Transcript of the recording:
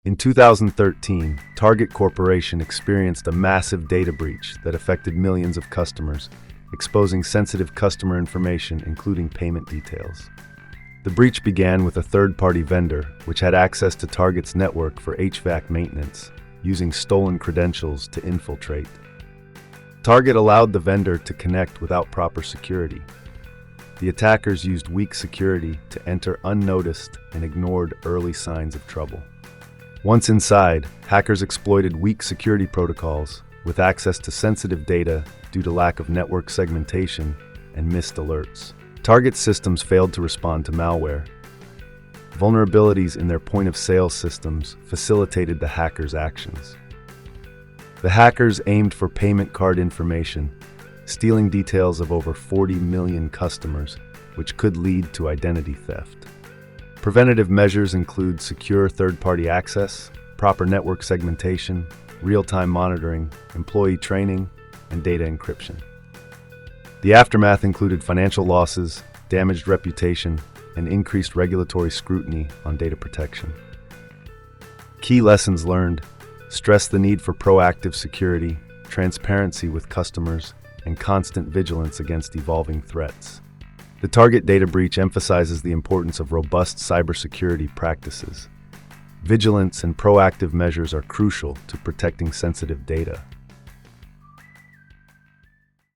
In 2013, Target Corporation experienced a massive data breach that affected millions of customers, exposing sensitive customer information, including payment details. The breach began with a third-party vendor, which had access to Target's network for HVAC maintenance, using stolen credentials to infiltrate. Target allowed the vendor to connect without proper security. The attackers used weak security to enter unnoticed and ignored early signs of trouble. Once inside, hackers exploited weak security protocols with access to sensitive data due to lack of network segmentation and missed alerts. Target systems failed to respond to malware. Vulnerabilities in their point-of-sale systems facilitated the hackers' actions. The hackers aimed for payment card information, stealing details of over 40 million customers, which could lead to identity theft. Preventative measures include secure third-party access, proper network segmentation, real-time monitoring, employee training, and data encryption. The aftermath included financial losses, damaged reputation, and increased regulatory scrutiny on data protection. Key lessons learned: stress the need for proactive security, transparency with customers, and constant vigilance against evolving threats. The Target data breach emphasizes the importance of robust cybersecurity practices. Vigilance and proactive measures are crucial to protecting sensitive data.